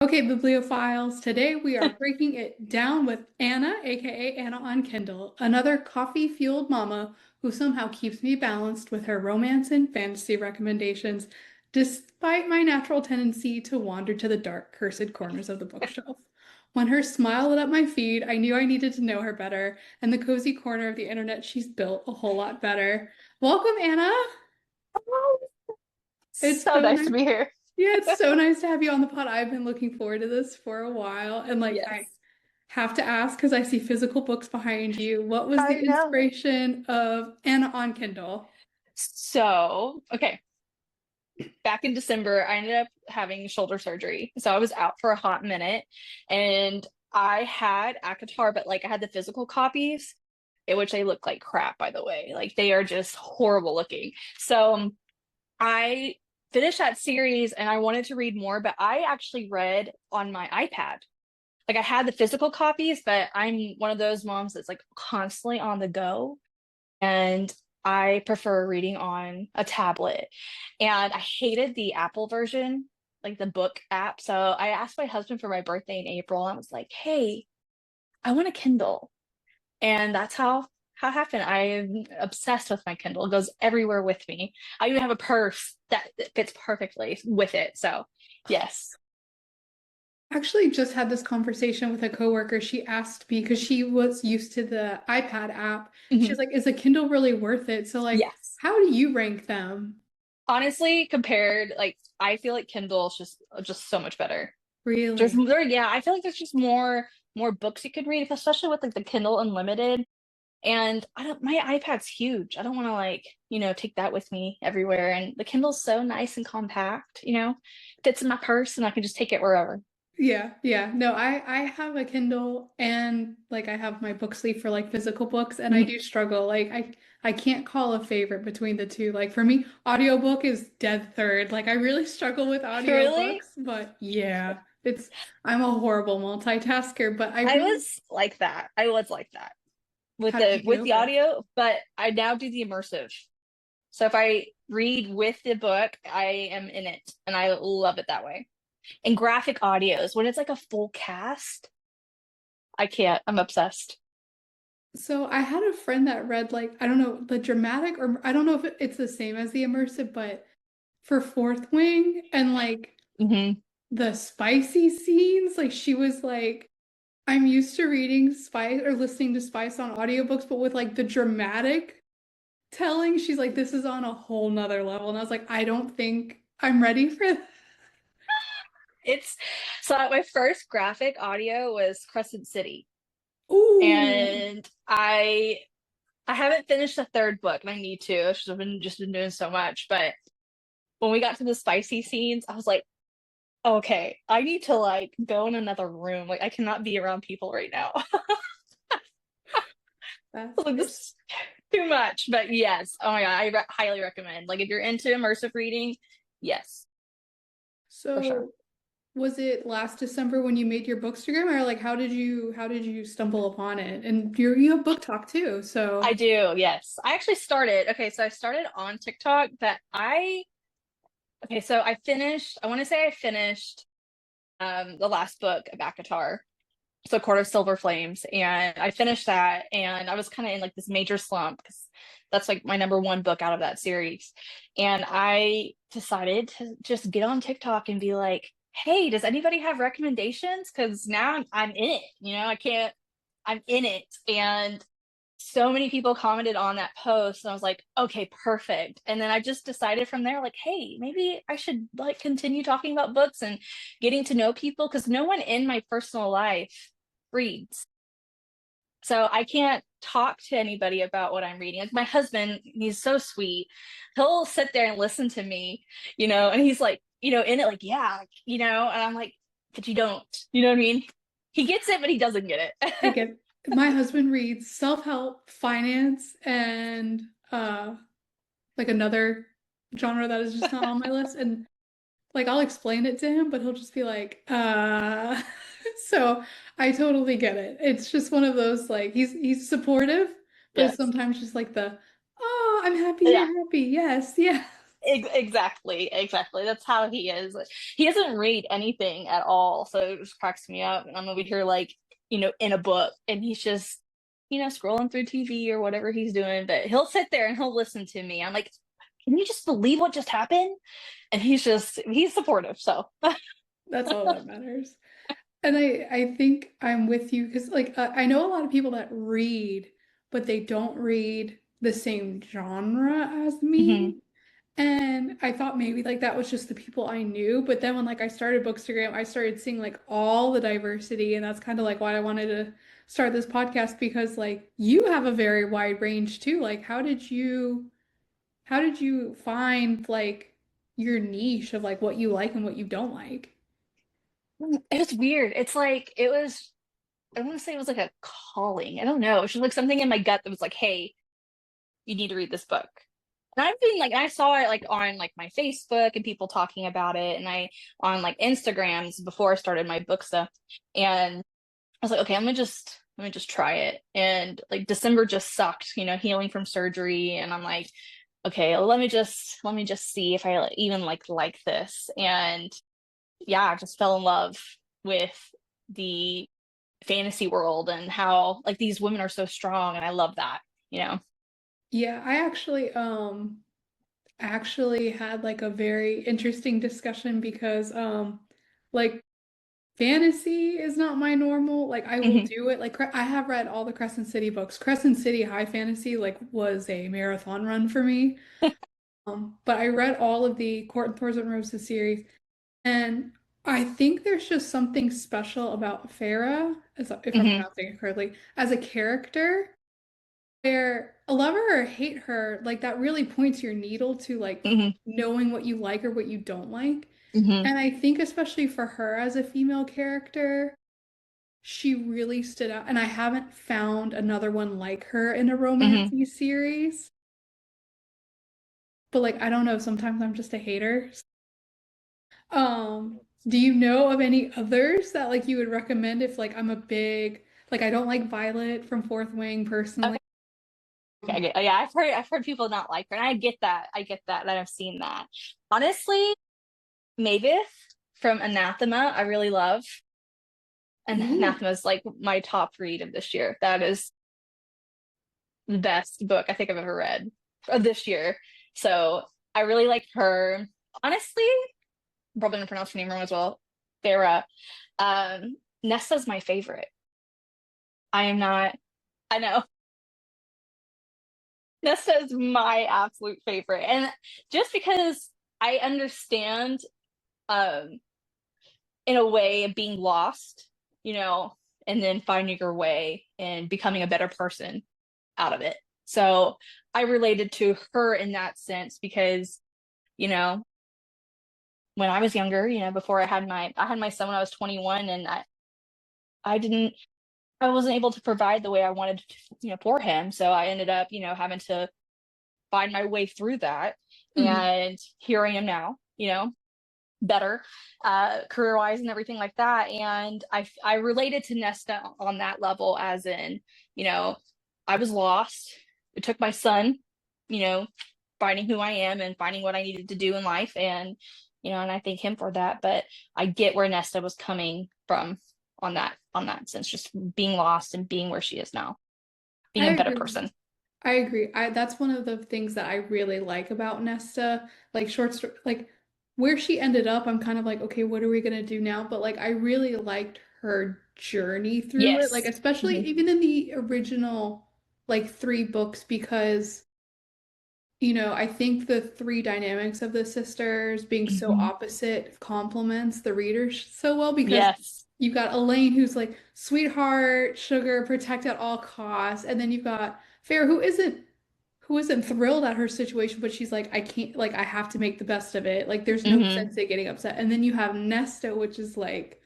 Okay, bibliophiles, today we are breaking it down with Anna, aka Anna on Kindle, another coffee-fueled mama who somehow keeps me balanced with her romance and fantasy recommendations, despite my natural tendency to wander to the dark, cursed corners of the bookshelf. When her smile lit up my feed, I knew I needed to know her better, and the cozy corner of the internet she's built a whole lot better. Welcome, Anna! Oh, It's so so nice to nice. be here. Yeah, it's so nice to have you on the pod. I've been looking forward to this for a while. And I Yes, have to ask because I see physical books behind you. What was I the know. inspiration of Anna on Kindle? Okay, back in December, I ended up having shoulder surgery. So I was out for a hot minute and I had ACOTAR, but like I had the physical copies, which they look like crap, by the way. Like they are just horrible looking. So I finished that series and I wanted to read more, but I actually read on my iPad. Like I had the physical copies, but I'm one of those moms that's like constantly on the go. And I prefer reading on a tablet. And I hated the Apple version, like the book app. So I asked my husband for my birthday in April. And I was like, hey, I want a Kindle. And that's how it happened. I am obsessed with my Kindle. It goes everywhere with me. I even have a purse that fits perfectly with it. So yes. Actually, just had this conversation with a coworker. She asked me because she was used to the iPad app. She's Mhm. like, "Is a Kindle really worth it?" So, Yes. how do you rank them? Honestly, compared, like I feel like Kindle is just so much better. Just Really? there, yeah, I feel like there's just more books you could read, especially with like the Kindle Unlimited. And I don't my iPad's huge. I don't want to like, take that with me everywhere. And the Kindle's so nice and compact, fits in my purse and I can just take it wherever. Yeah, yeah. No, I have a Kindle and I have my book sleeve for physical books and I Mhm. do struggle. I can't call a favorite between the two. Like for me, audiobook is dead third. Like I really struggle with Really? audiobooks, but yeah, it's I'm a horrible multitasker, but I I really was like that. I was like that with how did the you get with the over it? audio, but I now do the immersive. So if I read with the book, I am in it and I love it that way. And graphic audios, when it's like a full cast, I can't. I'm obsessed. So I had a friend that read I don't know, the dramatic or I don't know if it's the same as the immersive, but for Fourth Wing and Hmm. the spicy scenes, she was like, I'm used to reading Spice or listening to Spice on audiobooks, but with the dramatic telling, she's like, this is on a whole nother level. And I was like, I don't think I'm ready for that. It's so my first graphic audio was Crescent City, Ooh. and I haven't finished the third book, and I need to. I've just been doing so much, but when we got to the spicy scenes, I was like, okay, I need to like go in another room. Like I cannot be around people right now. That's Like this it's is too much. But yes, oh my God, highly recommend. Like if you're into immersive reading, yes, for sure. so was it last December when you made your bookstagram or how did you stumble upon it? And you have book talk too, I so do, yes. I actually started, okay, so I started on TikTok, but okay, so I want to say I finished the last book of ACOTAR, so Court of Silver Flames, and I finished that, and I was kind of in like this major slump because that's like my number one book out of that series. And I decided to just get on TikTok and be like, hey, does anybody have recommendations? Because now I'm in it, I can't, I'm in it. And so many people commented on that post and I was like, okay, perfect. And then I just decided from there, like, hey, maybe I should like continue talking about books and getting to know people because no one in my personal life reads. So I can't talk to anybody about what I'm reading. Like my husband, he's so sweet. He'll sit there and listen to me, and he's like, in it, like, yeah, and I'm like, but you don't, you know what I mean? He gets it, but he doesn't get I it. get my husband reads self-help, finance, and another genre that is just not on my list. And I'll explain it to him, but he'll just be like, so I totally get it. It's just one of those he's supportive, but it's Yes. sometimes just oh, I'm happy Yeah. you're happy. Yes, yeah. Exactly, exactly. That's how he is. He doesn't read anything at all, so it just cracks me up. And I'm over here like, in a book, and he's just, scrolling through TV or whatever he's doing. But he'll sit there and he'll listen to me. I'm like, can you just believe what just happened? And he's supportive. So, That's all that matters. And I think I'm with you because like I know a lot of people that read, but they don't read the same genre as mhm. me. And I thought maybe like that was just the people I knew, but then when like I started Bookstagram, I started seeing like all the diversity, and that's kind of like why I wanted to start this podcast because like you have a very wide range too. Like how did you find like your niche of like what you like and what you don't like? It was weird. It's like it was. I want to say it was like a calling. I don't know. It was just like something in my gut that was like, "Hey, you need to read this book." And I've been like, I saw it like on like my Facebook and people talking about it, and I on like Instagrams before I started my book stuff, and I was like, okay, let me just try it. And like December just sucked, healing from surgery, and I'm like, okay, let me just see if I even like this. And yeah, I just fell in love with the fantasy world and how like these women are so strong, and I love that. Yeah, I actually had like a very interesting discussion because like fantasy is not my normal. Like I will Hmm. do it. Like I have read all the Crescent City books. Crescent City High Fantasy like was a marathon run for me. But I read all of the Court and Thorns and Roses series, and I think there's just something special about Farah, if I'm Hmm. pronouncing it correctly, as a character where love her or hate her, like that really points your needle to like Hmm. knowing what you like or what you don't like. Hmm. And I think especially for her as a female character, she really stood out. And I haven't found another one like her in a romance Hmm. series. But like I don't know, sometimes I'm just a hater. Do you know of any others that like you would recommend if like I'm a big like I don't like Violet from Fourth Wing personally. Okay. Okay. Yeah, I've heard people not like her, and I get that. I get that, and I've seen that. Honestly, Mavis from Anathema, I really love. And Ooh. Anathema is like my top read of this year. That is the best book I think I've ever read of this year. So I really like her. Honestly, I'm probably gonna pronounce her name wrong as well. Farah. Nesta's my favorite. I am not. I know. Nesta is my absolute favorite. And just because I understand um in a way of being lost, and then finding your way and becoming a better person out of it. So I related to her in that sense because, you know, when I was younger, before I had my son when I was 21, and I wasn't able to provide the way I wanted to, for him. So I ended up, having to find my way through that. Mhm. And here I am now, better career wise and everything like that. And I related to Nesta on that level, as in, you know, I was lost. It took my son, you know, finding who I am and finding what I needed to do in life. And, and I thank him for that. But I get where Nesta was coming from on that sense, just being lost and being where she is now, being I a better agree. person. I agree. That's one of the things that I really like about Nesta. Like short story, like where she ended up, I'm kind of like, okay, what are we gonna do now? But like I really liked her journey through it. Like Yes. especially Hmm. even in the original like three books because I think the three dynamics of the sisters being so Hmm. opposite complements the readers so well because Yes. you've got Elaine who's like sweetheart, sugar, protect at all costs, and then you've got Fair who isn't thrilled at her situation, but she's like, I can't like I have to make the best of it. Like there's no Hmm. sense in getting upset. And then you have Nesta, which is like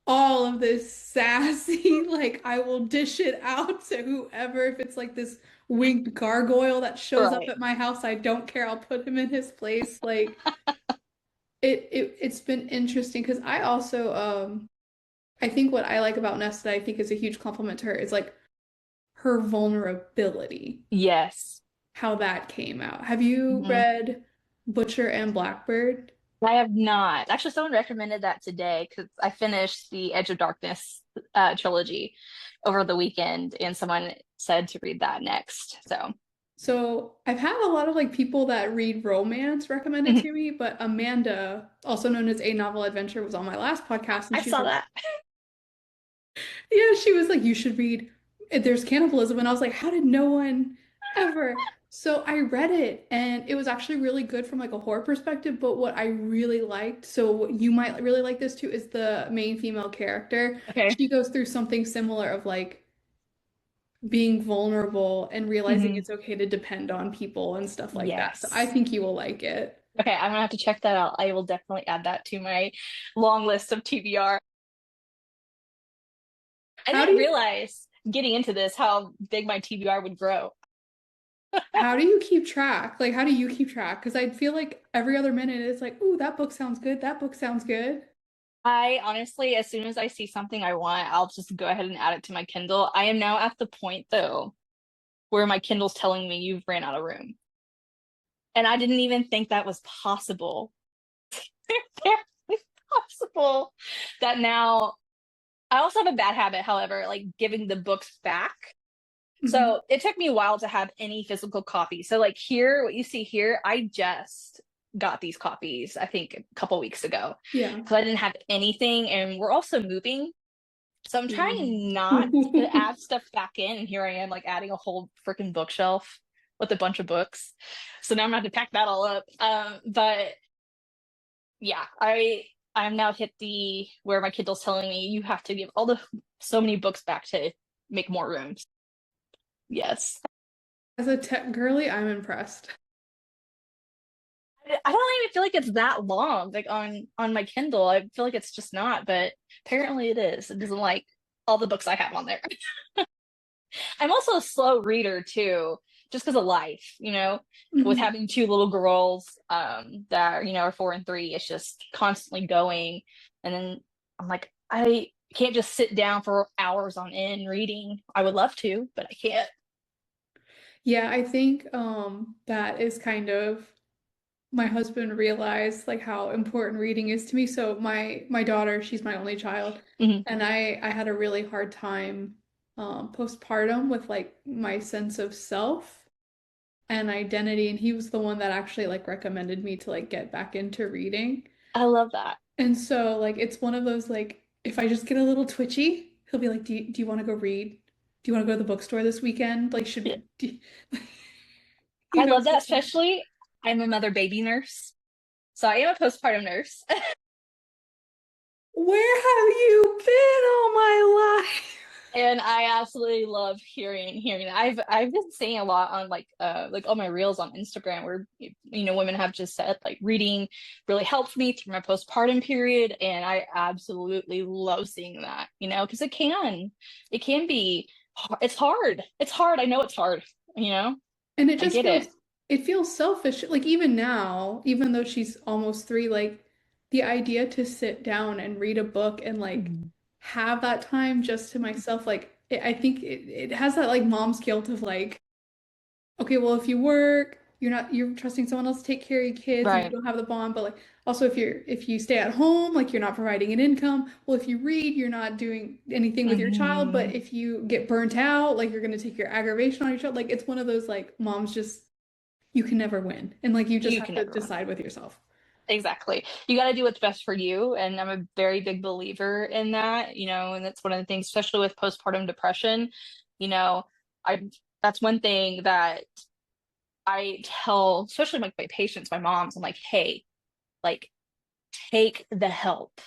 all of this sassy, like I will dish it out to whoever. If it's like this winged gargoyle that shows up Right. at my house, I don't care. I'll put him in his place. Like it's been interesting because I also I think what I like about Nesta, I think is a huge compliment to her, is like her vulnerability, Yes. how that came out. Have you Hmm. read? Butcher and Blackbird. I have not. Actually, someone recommended that today because I finished the Edge of Darkness trilogy over the weekend, and someone said to read that next. So So I've had a lot of like people that read romance recommend it mhm. to me, but Amanda, also known as A Novel Adventure, was on my last podcast and I she's saw like, that. yeah, she was like, you should read There's Cannibalism. And I was like, how did no one ever? So I read it and it was actually really good from like a horror perspective. But what I really liked, so you might really like this too, is the main female character. Okay. She goes through something similar of like being vulnerable and realizing Hmm. it's okay to depend on people and stuff like that. So I Yes. think you will like it. Okay, I'm gonna have to check that out. I will definitely add that to my long list of TBR. I How do didn't you realize getting into this how big my TBR would grow. how do you keep track? Like how do you keep track? Because I feel like every other minute it's like, ooh, that book sounds good. That book sounds good. I honestly, as soon as I see something I want, I'll just go ahead and add it to my Kindle. I am now at the point though where my Kindle's telling me you've ran out of room. And I didn't even think that was possible. It's possible that now I also have a bad habit, however, like giving the books back. Mhm. So it took me a while to have any physical copy. So like here, what you see here, I just got these copies, I think a couple weeks ago Yeah. because I didn't have anything. And we're also moving. So I'm trying not to Ooh. add stuff back in. And here I am like adding a whole freaking bookshelf with a bunch of books. So now I'm gonna have to pack that all up. But yeah, I'm now hit the where my Kindle's telling me you have to give all the so many books back to make more rooms. Yes. As a tech girly, I'm impressed. I don't even feel like it's that long, like on my Kindle. I feel like it's just not, but apparently it is. It doesn't like all the books I have on there. I'm also a slow reader too, just because of life, with Mhm. having two little girls that are 4 and 3. It's just constantly going, and then I'm like, I can't just sit down for hours on end reading. I would love to, but I can't. Yeah, I think that is kind of my husband realized like how important reading is to me. So my daughter, she's my only child, Mhm. and I had a really hard time postpartum with like my sense of self and identity, and he was the one that actually like recommended me to like get back into reading. I love that. And so like it's one of those like if I just get a little twitchy, he'll be like, do you want to go read? Do you want to go to the bookstore this weekend? Like Yeah. you I know, love that, stuff like especially I'm a mother baby nurse. So I am a postpartum nurse. where have you been all my life? And I absolutely love hearing that. I've been seeing a lot on like all my reels on Instagram where women have just said like reading really helped me through my postpartum period, and I absolutely love seeing that, because it can be it's hard. I know it's hard, And it I just get feels it. it feels selfish. Like even now, even though she's almost 3, like the idea to sit down and read a book and like Mhm. have that time just to myself, like I think it has that like mom's guilt of like, okay, well if you work, you're trusting someone else to take care of your kids and you Right. don't have the bond, but like also if you stay at home, like you're not providing an income. Well, if you read, you're not doing anything with your child, but Hmm. if you get burnt out, like you're gonna take your aggravation on your child. Like it's one of those like moms just you can never win. And like you just You have can to never win. decide with yourself. Exactly. You got to do what's best for you. And I'm a very big believer in that, and that's one of the things, especially with postpartum depression, you know, I, that's one thing that I tell, especially like my patients, my moms, I'm like, hey, like, take the help,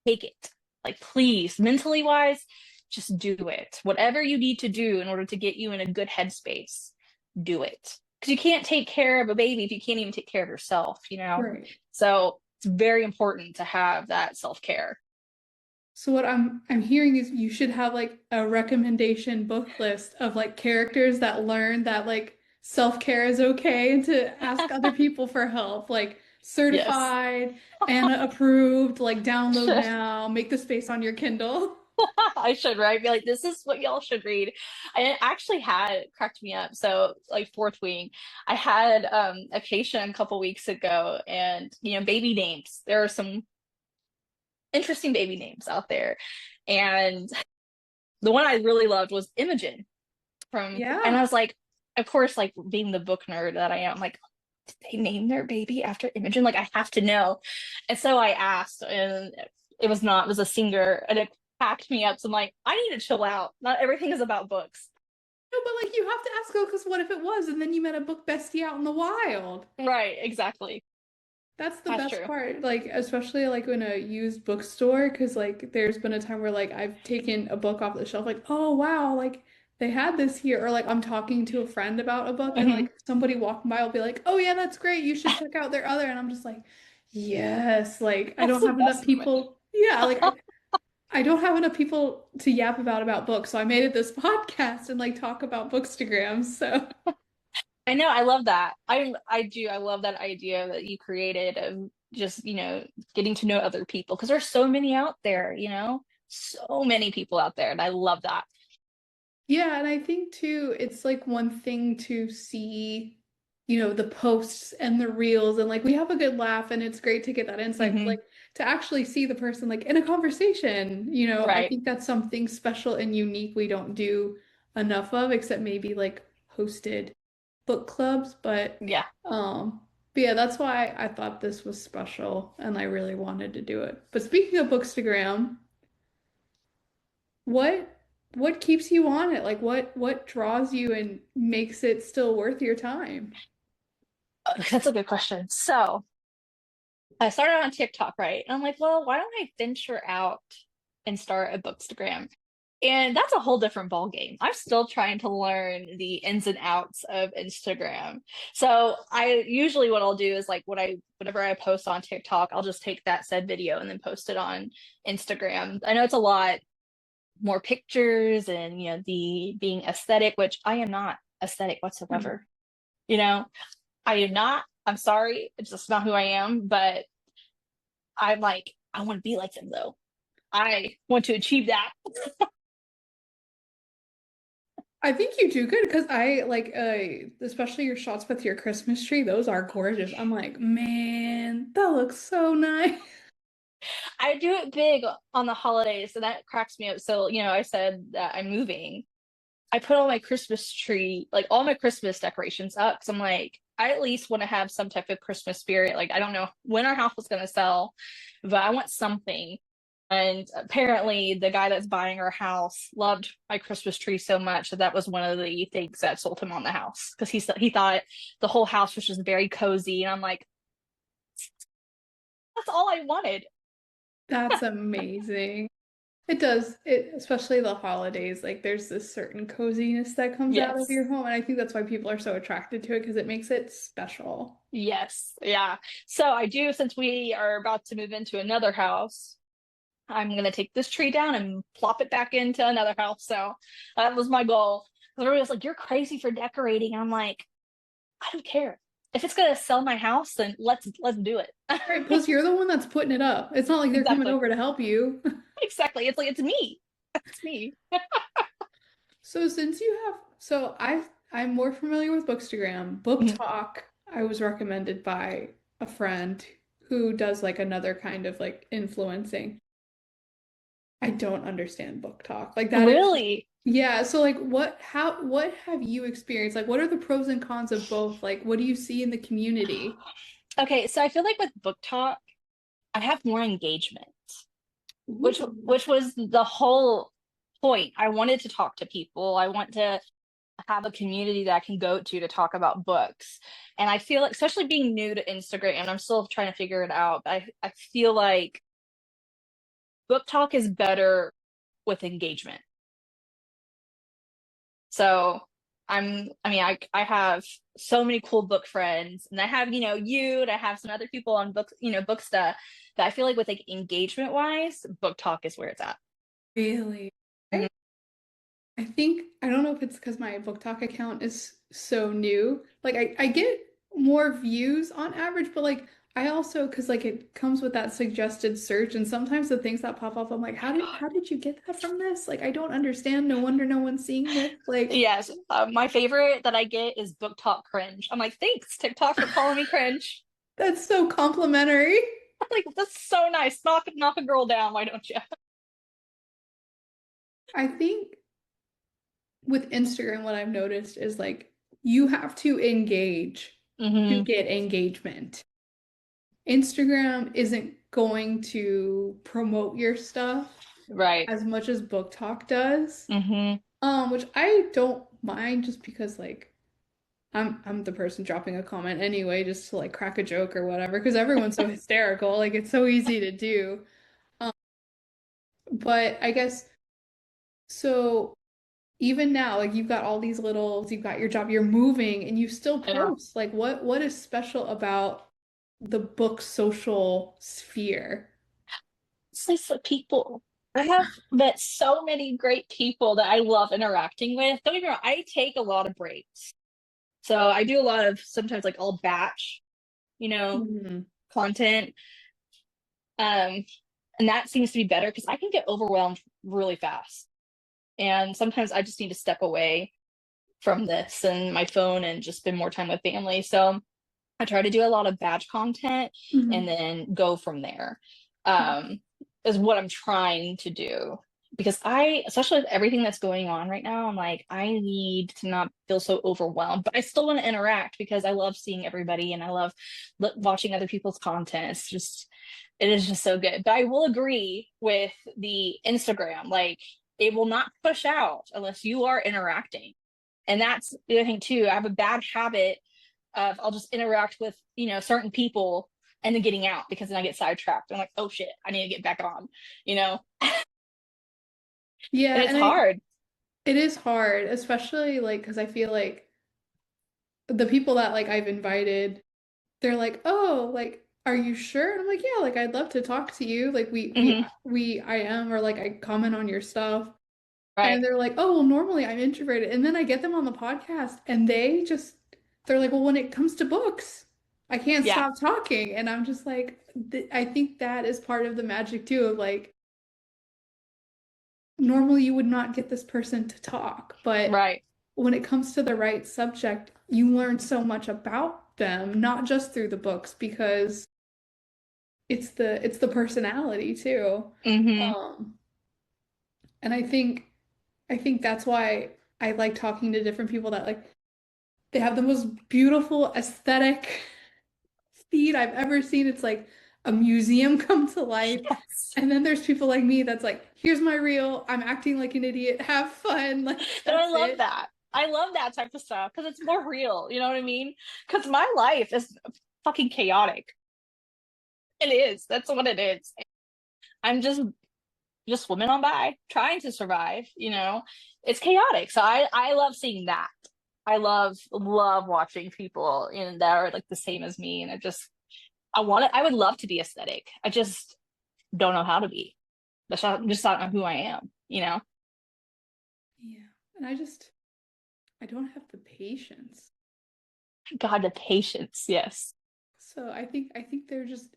take it. Like, please, mentally wise, just do it. Whatever you need to do in order to get you in a good headspace, do it. Because you can't take care of a baby if you can't even take care of yourself. Right. So it's very important to have that self-care. So what I'm hearing is you should have like a recommendation book list of like characters that learn that like self-care is okay and to ask other people for help. Like Yes. certified, Anna approved, like download Should. now, make the space on your Kindle. I should, right? Be like, this is what y'all should read. And it actually had cracked me up. So like fourth wing, I had a patient a couple weeks ago, and baby names. There are some interesting baby names out there. And the one I really loved was Imogen and I Yeah. was like, of course, like being the book nerd that I am, I'm like, did they name their baby after Imogen? Like I have to know. And so I asked, and it was a singer, and it packed me up. So I'm like, I need to chill out. Not everything is about books. No, but like you have to ask, though, because what if it was, and then you met a book bestie out in the wild? Right, exactly. That's the That's best true. part, like especially like in a used bookstore, because like there's been a time where like I've taken a book off the shelf, like, oh wow, like they had this here, or like I'm talking to a friend about a book and Hmm. like somebody walking by will be like, oh yeah, that's great, you should check out their other, and I'm just like, yes, like I That's don't the have enough best moment. people. Yeah, like I don't have enough people to yap about books, so I made it this podcast and like talk about bookstagrams. So I know, I love that. I do. I love that idea that you created of just, getting to know other people because there's so many out there, so many people out there, and I love that. yeah, and I think too, it's like one thing to see, the posts and the reels, and like we have a good laugh, and it's great to get that insight, but Hmm. like to actually see the person like in a conversation, I Right. think that's something special and unique we don't do enough of, except maybe like hosted book clubs, Yeah. but yeah, that's why I thought this was special and I really wanted to do it. But speaking of Bookstagram, what what keeps you on it? Like what draws you and makes it still worth your time? That's a good question. So I started on TikTok, right? And I'm like, well, why don't I venture out and start a Bookstagram? And that's a whole different ball game. I'm still trying to learn the ins and outs of Instagram. So I usually what I'll do is like whenever I post on TikTok, I'll just take that said video and then post it on Instagram. I know it's a lot more pictures and the being aesthetic, which I am not aesthetic Mhm. whatsoever. You know, I am not. I'm sorry. It's just not who I am, but I'm like, I want to be like them though. I want to achieve that. I think you do good because I like especially your shots with your Christmas tree, those are gorgeous. I'm like, man, that looks so nice. I do it big on the holidays, and that cracks me up. So, I said that I'm moving. I put all my Christmas tree, like all my Christmas decorations up because I'm like, I at least want to have some type of Christmas spirit. Like, I don't know when our house was going to sell, but I want something. And apparently, the guy that's buying our house loved my Christmas tree so much that that was one of the things that sold him on the house because he thought the whole house was just very cozy. And I'm like, that's all I wanted. That's amazing. It does, it especially the holidays, like there's this certain coziness that comes out of Yes. your home, and I think that's why people are so attracted to it because it makes it special. Yes. Yeah. So I do, since we are about to move into another house, I'm gonna take this tree down and plop it back into another house. So that was my goal. Everybody was like, "You're crazy for decorating." I'm like, I don't care. If it's gonna sell my house, then let's do it. Right, plus you're the one that's putting it up. It's not like they're coming Exactly. over to help you. Exactly. It's like it's me. It's me. So since you have, so I'm more familiar with Bookstagram. Book Mhm. Talk, I was recommended by a friend who does like another kind of like influencing. I don't understand Book Talk. Like that is, Really? yeah. So like what have you experienced? Like what are the pros and cons of both? Like what do you see in the community? Okay, so I feel like with book talk, I have more engagement, Ooh. which was the whole point. I wanted to talk to people. I want to have a community that I can go to talk about books. And I feel like, especially being new to Instagram, and I'm still trying to figure it out, but I feel like book talk is better with engagement. So I have so many cool book friends, and I have, and I have some other people on books, book stuff that I feel like with like engagement wise, book talk is where it's at. Really? Mhm. I think I don't know if it's because my Book Talk account is so new. Like I get more views on average, but like I also, because like it comes with that suggested search, and sometimes the things that pop up, I'm like, how did you get that from this? Like, I don't understand. No wonder no one's seeing this. Like, Yes, my favorite that I get is book talk cringe. I'm like, thanks, TikTok, for calling me cringe. that's so complimentary. I'm like, that's so nice. Knock a girl down, why don't you? I think with Instagram, what I've noticed is like you have to engage to Hmm. get engagement. Instagram isn't going to promote your stuff Right. as much as Book Talk does. Hmm. Which I don't mind just because like I'm the person dropping a comment anyway, just to like crack a joke or whatever, because everyone's so hysterical. Like it's so easy to do. Um, but I guess so even now, like you've got all these littles, you've got your job, you're moving, and you still I know. post. Like what is special about the book social sphere? It's nice for people. I have met so many great people that I love interacting with. Don't get me wrong, I take a lot of breaks. So I do a lot of sometimes like I'll batch, you know, Mhm. content. Um, and that seems to be better because I can get overwhelmed really fast. And sometimes I just need to step away from this and my phone and just spend more time with family. So I try to do a lot of batch content and Mhm. then go from there. Um, is what I'm trying to do. Because I, especially with everything that's going on right now, I'm like, I need to not feel so overwhelmed, but I still want to interact because I love seeing everybody and I love watching other people's content. It's just, it is just so good. But I will agree with the Instagram, like, it will not push out unless you are interacting. And that's the other thing too. I have a bad habit of I'll just interact with, certain people and then getting out because then I get sidetracked. I'm like, oh shit, I need to get back on, you know? Yeah, And it's and I hard. it is hard, especially like because I feel like the people that like I've invited, they're like, "Oh, like, are you sure?" And I'm like, "Yeah, like I'd love to talk to you. Like Hmm. I am, or like I comment on your stuff." Right. And they're like, "Oh, well, normally I'm introverted." And then I get them on the podcast and they're like, "Well, when it comes to books, I can't Yeah. stop talking." And I'm just like, I think that is part of the magic too of like normally you would not get this person to talk, but Right. when it comes to the right subject, you learn so much about them, not just through the books, because it's the personality too. Hmm. Um, and I think that's why I like talking to different people that like they have the most beautiful aesthetic feed I've ever seen. It's like a museum come to life. Yes. And then there's people like me that's like, here's my reel. I'm acting like an idiot. Have fun. Like And I that's love it. that. I love that type of stuff because it's more real. You know what I mean? Because my life is fucking chaotic. It is. That's what it is. I'm just swimming on by, trying to survive. It's chaotic. So I love seeing that. I love watching people that are like the same as me. And I would love to be aesthetic. I just don't know how to be. Just not who I am. Yeah. And I don't have the patience. God, the patience, yes. So I think they're just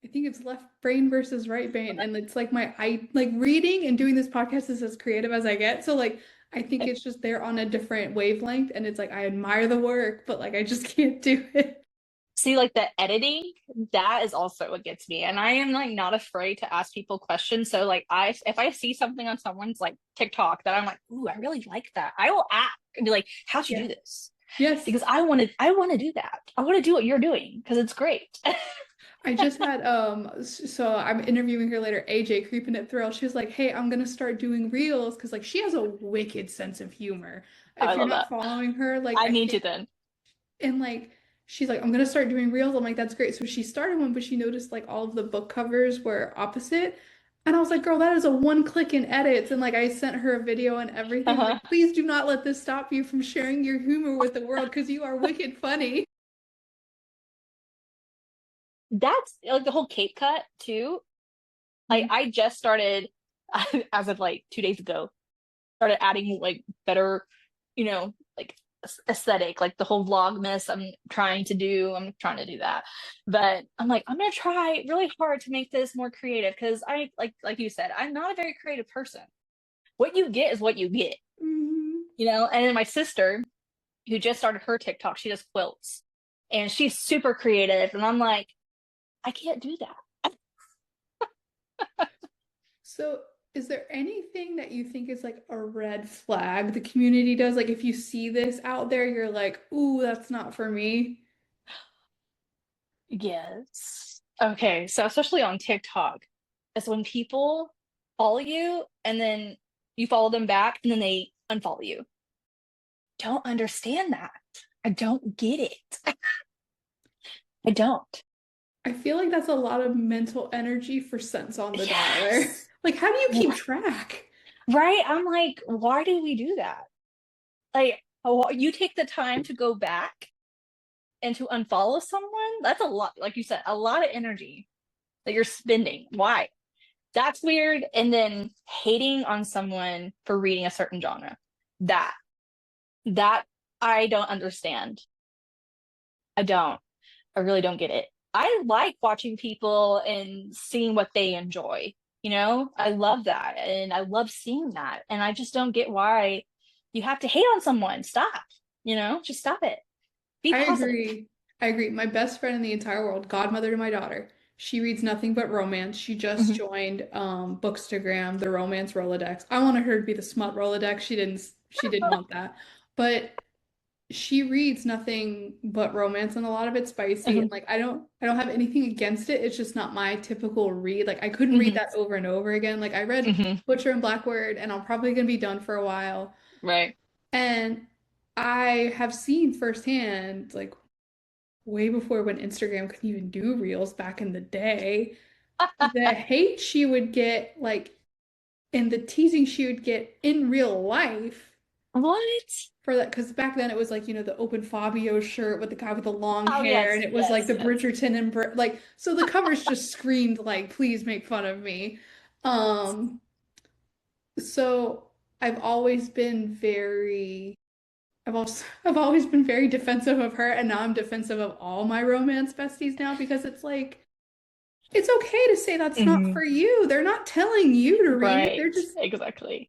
I think it's left brain versus right brain. And it's like I like reading and doing this podcast is as creative as I get. So like I think it's just they're on a different wavelength and it's like I admire the work, but like I just can't do it. See, like the editing, that is also what gets me. And I am like not afraid to ask people questions. So like if I see something on someone's like TikTok that I'm like, ooh, I really like that, I will ask and be like, how'd you Yeah. do this? Yes. Because I want to do that. I want to do what you're doing because it's great. I just had so I'm interviewing her later, AJ Creeping It Thrill. She was like, "Hey, I'm gonna start doing reels because like she has a wicked sense of humor. I If you're love not that. following her, like I I need to think then. and like she's like, I'm gonna start doing reels. I'm like, that's great. So she started one, but she noticed like all of the book covers were opposite. And I was like, girl, that is a one click in edits. And like I sent her a video and everything. I'm Uh-huh. like, please do not let this stop you from sharing your humor with the world because you are wicked funny. That's like the whole Cape cut too. Like Mhm. I just started as of like 2 days ago, started adding like better, like aesthetic, like the whole vlogmas I'm trying to do. I'm trying to do that. But I'm like, I'm gonna try really hard to make this more creative because I like you said, I'm not a very creative person. What you get is what you get, Mhm. you know? And then my sister, who just started her TikTok, she does quilts and she's super creative. And I'm like, I can't do that. So, is there anything that you think is like a red flag the community does? Like, if you see this out there, you're like, ooh, that's not for me. Yes. Okay, so especially on TikTok, it's when people follow you and then you follow them back and then they unfollow you. Don't understand that. I don't get it. I don't. I feel like that's a lot of mental energy for cents on the dollar. Yes. Like, how do you keep Wh- track? Right? I'm like, why do we do that? Like, you take the time to go back and to unfollow someone? That's a lot, like you said, a lot of energy that you're spending. Why? That's weird. And then hating on someone for reading a certain genre. That that I don't understand. I don't. I really don't get it. I like watching people and seeing what they enjoy. You know, I love that and I love seeing that. And I just don't get why you have to hate on someone. Stop. You know, just stop it. Be I positive. agree. I agree. My best friend in the entire world, godmother to my daughter, she reads nothing but romance. She just Mhm. joined Bookstagram, the romance Rolodex. I wanted her to be the smut Rolodex. She didn't want that. But she reads nothing but romance and a lot of it's spicy and Mhm. like I don't have anything against it. It's just not my typical read. Like I couldn't read Mhm. that over and over again. Like I read Mhm. Butcher and Blackbird and I'm probably gonna be done for a while. Right. And I have seen firsthand, like way before when Instagram could even do reels back in the day, the hate she would get, like, and the teasing she would get in real life What? for that, because back then it was like, the open Fabio shirt with the guy with the long Oh hair, yes, and it was like yes, the yes. Bridgerton and like, so the covers just screamed like, please make fun of me. Um, so I've always been very I've always been very defensive of her, and now I'm defensive of all my romance besties now because it's like it's okay to say that's not Mhm. for you. They're not telling you to read. They're Right. just, Exactly.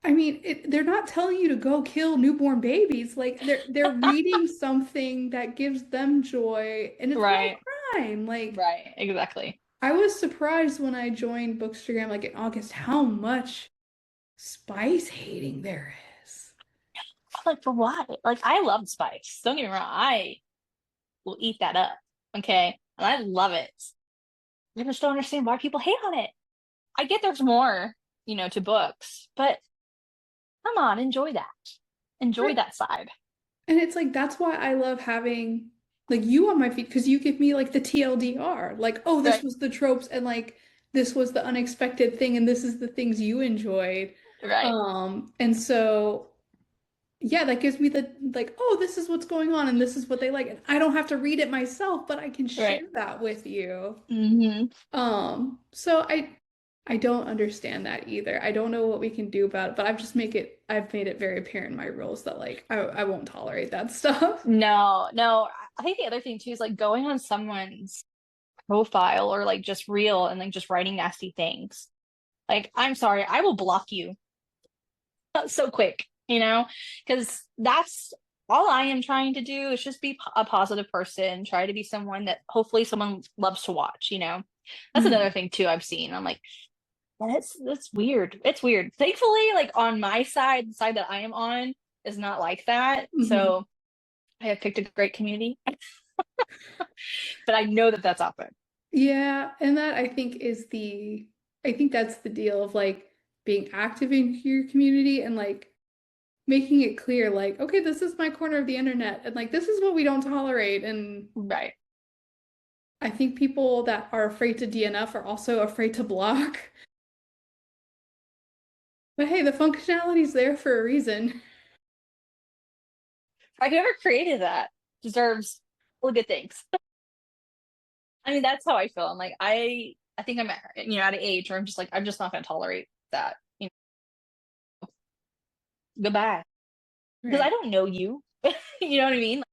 I mean, they're not telling you to go kill newborn babies. Like they're reading something that gives them joy, and it's not Right. a crime. Like Right. Exactly. I was surprised when I joined Bookstagram like in August how much spice hating there is. Like for what? Like I love spice. Don't get me wrong. I will eat that up. Okay. And I love it. I just don't understand why people hate on it. I get there's more, to books, but come on, enjoy that. Enjoy Right. that side. And it's like that's why I love having like you on my feed because you give me like the TLDR. Like, oh, this Right. was the tropes and like this was the unexpected thing and this is the things you enjoyed. Right. And so yeah, that gives me the like, oh, this is what's going on and this is what they like. And I don't have to read it myself, but I can Right. share that with you. Hmm. So I don't understand that either. I don't know what we can do about it, but I've made it very apparent in my rules that like I won't tolerate that stuff. No, no. I think the other thing too is like going on someone's profile or like just real and like just writing nasty things. Like, I'm sorry, I will block you so quick, because that's all I am trying to do is just be a positive person, try to be someone that hopefully someone loves to watch. That's Mm. another thing too I've seen. I'm like, that's weird. It's weird. Thankfully, like on my side, the side that I am on is not like that. Hmm. So I have picked a great community, but I know that that's out there. Yeah, and that I think that's the deal of like being active in your community and like making it clear like, okay, this is my corner of the internet and like this is what we don't tolerate. And Right. I think people that are afraid to DNF are also afraid to block. But hey, the functionality's there for a reason. Like, whoever created that deserves all the good things. I mean, that's how I feel. I'm like, I think I'm at an age where I'm just like, I'm just not going to tolerate that. Goodbye. because I Right. don't know you. You know what I mean?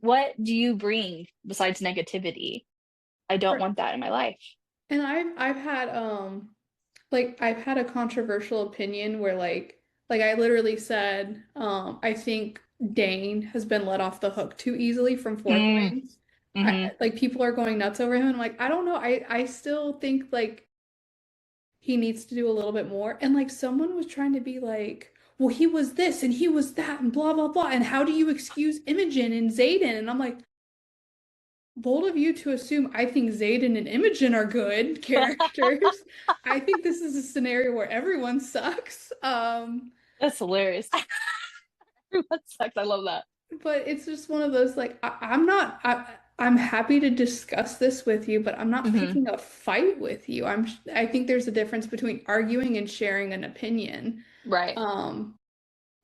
What do you bring besides negativity? I don't Right. want that in my life. And I've had like I've had a controversial opinion where like I literally said I think Dane has been let off the hook too easily from Fourth Mm, Wing. hmm. Like people are going nuts over him and I'm like I don't know. I still think like he needs to do a little bit more. And like someone was trying to be like, well, he was this and he was that and blah blah blah. And how do you excuse Imogen and Xaden? And I'm like, bold of you to assume I think Xaden and Imogen are good characters. I think this is a scenario where everyone sucks. That's hilarious. Everyone sucks. I love that. But it's just one of those like I'm not I'm happy to discuss this with you, but I'm not Hmm. picking a fight with you. I think there's a difference between arguing and sharing an opinion. Right. Um,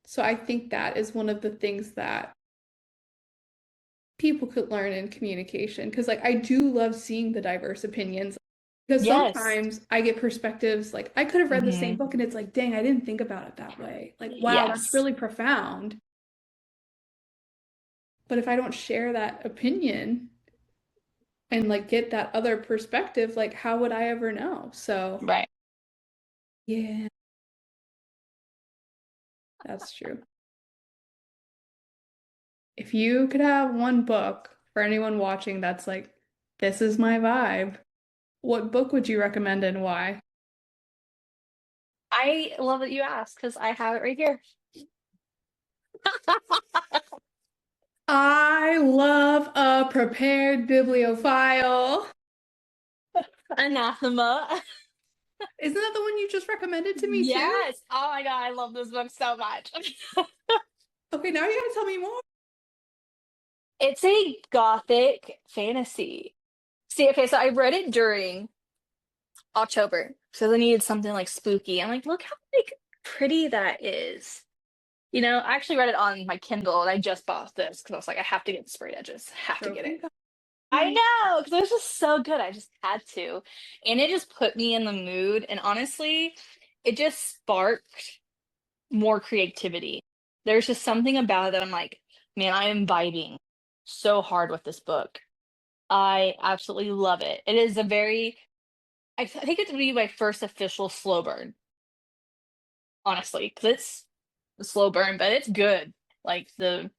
so I think that is one of the things that people could learn in communication because like I do love seeing the diverse opinions because Yes. sometimes I get perspectives like I could have read the same Hmm. book and it's like, dang, I didn't think about it that way. Like, wow, that's Yes. really profound. But if I don't share that opinion and like get that other perspective, like how would I ever know? So, Right. yeah, that's true. If you could have one book for anyone watching that's like, this is my vibe, what book would you recommend and why? I love that you asked because I have it right here. I love a prepared bibliophile. Anathema. Isn't that the one you just recommended to me too? Yes. Oh my God, I love this book so much. Okay, now you gotta tell me more. It's a gothic fantasy. See, okay, so I read it during October. So I needed something like spooky. I'm like, look how like pretty that is. You know, I actually read it on my Kindle and I just bought this because I was like, I have to get the sprayed edges. Have to get Trophy it. I copy. know, because it was just so good. I just had to. And it just put me in the mood. And honestly, it just sparked more creativity. There's just something about it that I'm like, man, I am vibing so hard with this book. I absolutely love it. It is a very, I think it's gonna be my first official slow burn, honestly, because it's a slow burn, but it's good. Like the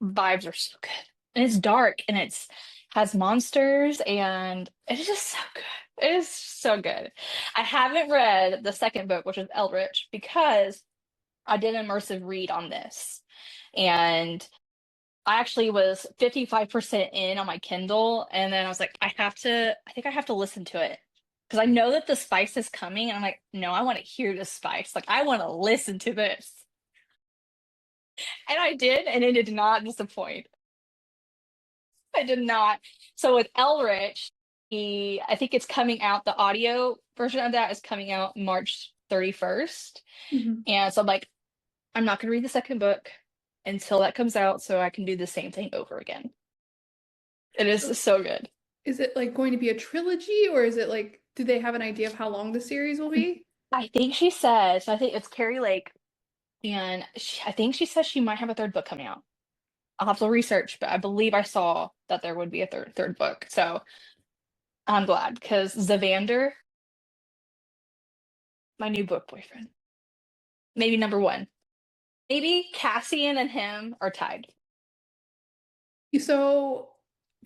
vibes are so good. And it's dark and it's has monsters and it's just so good. It is so good. I haven't read the second book, which is Eldritch, because I did an immersive read on this. And I actually was 55% in on my Kindle, and then I was like, I think I have to listen to it. Because I know that the spice is coming, and I'm like, no, I want to hear the spice. Like, I want to listen to this. And I did, and it did not disappoint. I did not. So with Elrich, I think it's coming out, the audio version of that is coming out March 31st. Mhm. And so I'm like, I'm not going to read the second book until that comes out so I can do the same thing over again. It is So so good. is it like going to be a trilogy or is it like, do they have an idea of how long the series will be? I think she says, I think it's Carrie Lake, and I think she says she might have a third book coming out. I'll have to research, but I believe I saw that there would be a third book. So I'm glad because Zavander, my new book boyfriend, maybe number one. Maybe Cassian and him are tied. So,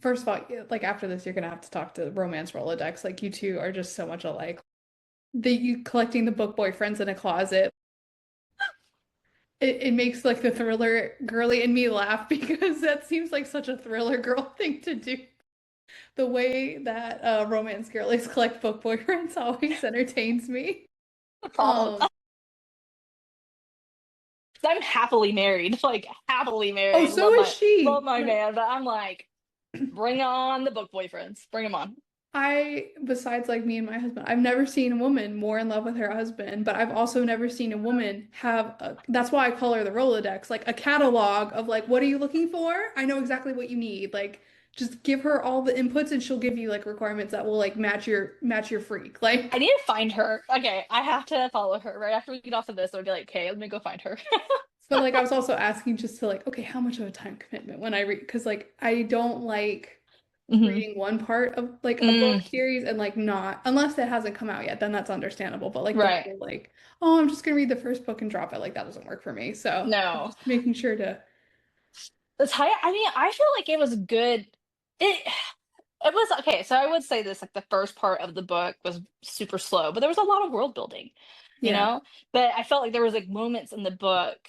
first of all, like after this, you're gonna have to talk to Romance Rolodex. Like you two are just so much alike. You collecting the book boyfriends in a closet. It makes like the thriller girly in me laugh because that seems like such a thriller girl thing to do. The way that romance girlies collect book boyfriends always entertains me. The problem. Um, 'Cause I'm happily married, like happily oh, married. so is Love she. my Like man, but I'm like, bring on the book boyfriends. Bring them on. besides like me and my husband, I've never seen a woman more in love with her husband, but I've also never seen a woman that's why I call her the Rolodex, like a catalog of like, what are you looking for? I know exactly what you need. Like, just give her all the inputs and she'll give you like requirements that will like match your freak. I Like, need to find her. Okay, I have to follow her right after we get off of this. I'll be like, okay, let me go find her. But like I was also asking just to like, okay, how much of a time commitment when I read? Because like I don't like Hmm. reading one part of like a book Mm, series and like not unless it hasn't come out yet, then that's understandable. But like the right. whole like, oh, I'm just gonna read the first book and drop it, like that doesn't work for me. So I'm No. just making sure to I mean, I feel like it was good. It it was okay, so I would say this, like the first part of the book was super slow, but there was a lot of world building, you yeah. know? But I felt like there was like moments in the book,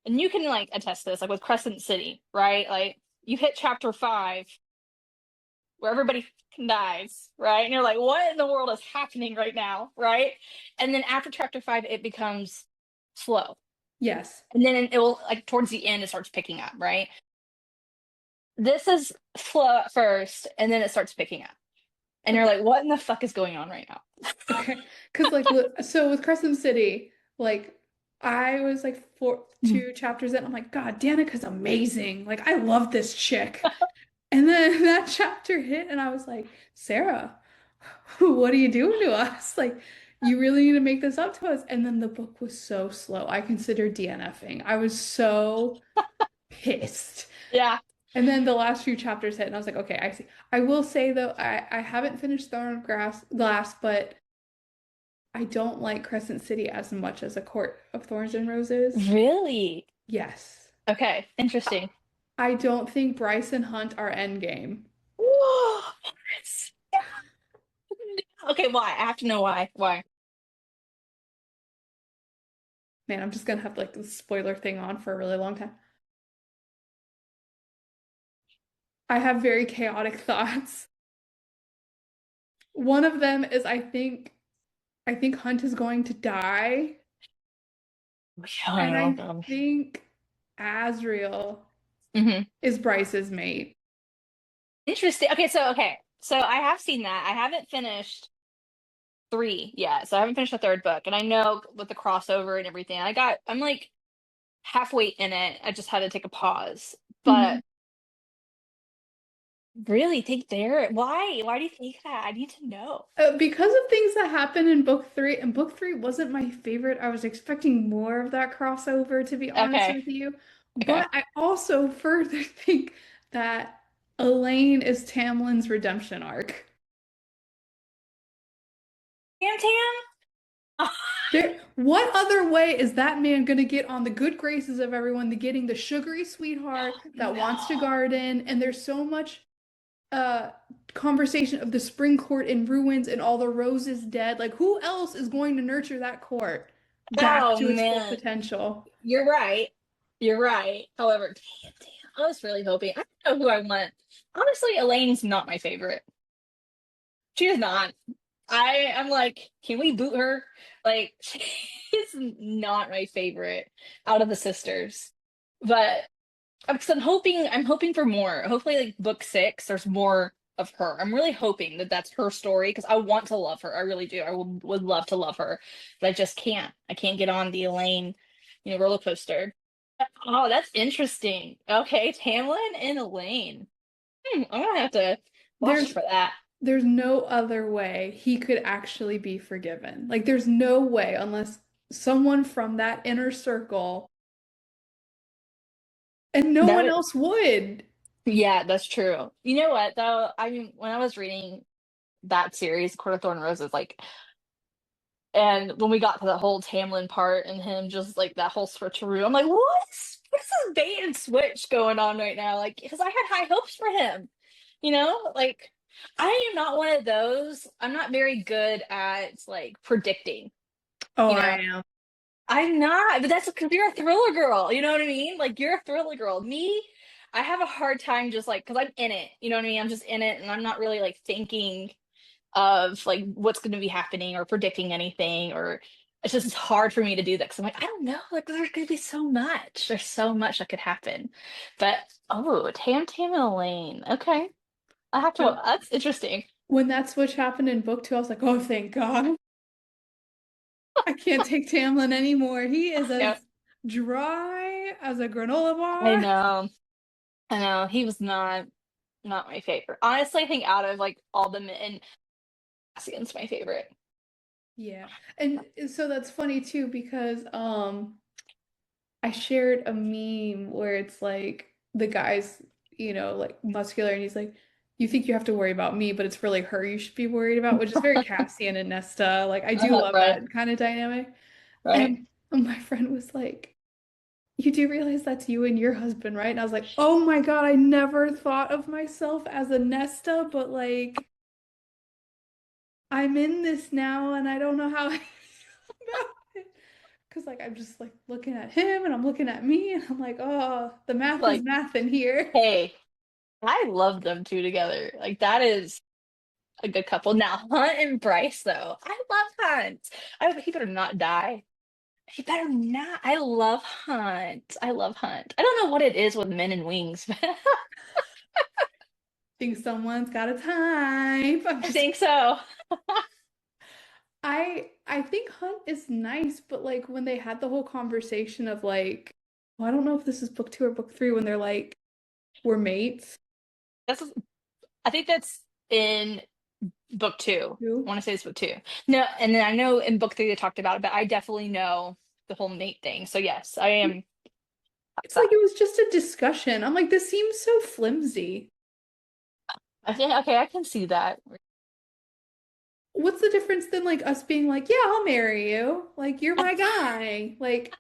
and you can like attest to this, like with Crescent City, right? Like you hit chapter 5 where everybody dies, right? And you're like, what in the world is happening right now, right? And then after chapter 5, it becomes slow. Yes. And then it will like towards the end it starts picking up, right? This is slow at first, and then it starts picking up. And you're Okay. like, what in the fuck is going on right now? Okay. Because like so with Crescent City, like I was like four Mhm. two chapters in, I'm like, God, Danica's amazing. Like I love this chick. And then that chapter hit, and I was like, Sarah, what are you doing to us? Like, you really need to make this up to us. And then the book was so slow. I considered DNFing. I was so pissed. Yeah. And then the last few chapters hit, and I was like, okay, I see. I will say though, I haven't finished Throne of Glass, but I don't like Crescent City as much as A Court of Thorns and Roses. Really? Yes. Okay. Interesting. I don't think Bryce and Hunt are endgame. Whoa. Okay, why? I have to know why. Why? Man, I'm just gonna have like the spoiler thing on for a really long time. I have very chaotic thoughts. One of them is I think Hunt is going to die, and I think Azriel Hmm. is Bryce's mate. Interesting. Okay. So I have seen that. I haven't finished 3 yet. So I haven't finished the third book. And I know with the crossover and everything, I'm like halfway in it. I just had to take a pause. But Mhm. really think there why? Why do you think that? I need to know. Because of things that happened in book three, and book three wasn't my favorite. I was expecting more of that crossover, to be honest Okay. with you. Okay. But I also further think that Elaine is Tamlin's redemption arc. Tam Tam? What other way is that man gonna get on the good graces of everyone, the getting the sugary sweetheart that wants to No. garden? And there's so much uh conversation of the spring court in ruins and all the roses dead. Like who else is going to nurture that court back Oh to its full man. potential? You're right. You're right. However, damn. I was really hoping. I don't know who I want. Honestly, Elaine's not my favorite. She is not. I'm like, can we boot her? Like, she's not my favorite out of the sisters. But because I'm hoping for more. Hopefully, like book 6, there's more of her. I'm really hoping that that's her story because I want to love her. I really do. I would love to love her, but I just can't. I can't get on the Elaine, roller coaster. Oh, that's interesting. Okay, Tamlin and Elaine. I'm gonna have to watch There's for that. there's no other way he could actually be forgiven. Like there's no way unless someone from that inner circle and no That one would, else would. yeah, that's true. You know what though? I mean, when I was reading that series, Court of Thorn and Roses, like, and when we got to the whole Tamlin part and him just like that whole switcheroo, I'm like, what's this bait and switch going on right now? Like, because I had high hopes for him, like I am not one of those. I'm not very good at like predicting, Oh, you I know. am. I'm not, but that's because you're a thriller girl. You know what I mean? Like you're a thriller girl. Me, I have a hard time just like because I'm in it. You know what I mean? I'm just in it, and I'm not really like thinking of like what's going to be happening or predicting anything. Or it's just hard for me to do that because I'm like I don't know. Like there's going to be so much. There's so much that could happen. But oh, Tam Tam and Elaine. Okay, I have to. When That's interesting. when that switch happened in book two, I was like, oh, thank God. I can't take Tamlin anymore. He is Yeah, as dry as a granola I bar. know. I know. He was not my favorite. Honestly, I think out of like all the men, Cassian's my favorite. Yeah. And so that's funny too because I shared a meme where it's like the guy's, like muscular, and he's like, "You think you have to worry about me, but it's really her you should be worried about," which is very Cassian and Nesta. Like, I do love Right, that kind of dynamic. right. And my friend was like, "You do realize that's you and your husband, right?" And I was like, "Oh my God, I never thought of myself as a Nesta, but like, I'm in this now, and I don't know how I feel about it." Because like I'm just like looking at him and I'm looking at me and I'm like, oh, the math is Like, math in here. hey, I love them two together. Like that is a good couple. Now, Hunt and Bryce, though, I love Hunt. He better not die. He better not. I love Hunt. I love Hunt. I don't know what it is with men and wings, but Think someone's got a type. I'm I just think so. I think Hunt is nice, but like when they had the whole conversation of like, well, I don't know if this is book two or book three when they're like, we're mates. That's I think that's in book two. I Too. want to say it's book two. No, and then I know in book three they talked about it, but I definitely know the whole mate thing. So yes, I am It's like outside. it was just a discussion. I'm like, this seems so flimsy. I think okay, I can see that. What's the difference than like us being like, yeah, I'll marry you. Like, you're my guy. Like,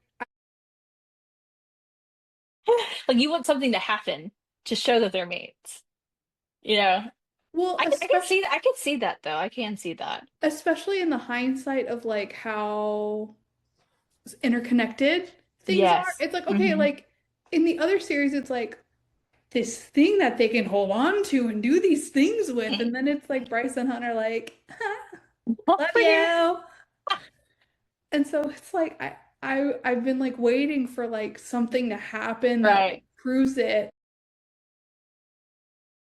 Like you want something to happen to show that they're mates. You know, well, I can see that. I can see that though. I can see that. especially in the hindsight of like how interconnected things are. Yes. It's like, okay, Hmm. like in the other series, it's like this thing that they can hold on to and do these things with. And then it's like Bryce and Hunter like, love Weird. you. And so it's like I've been like waiting for like something to happen that like Right. proves it.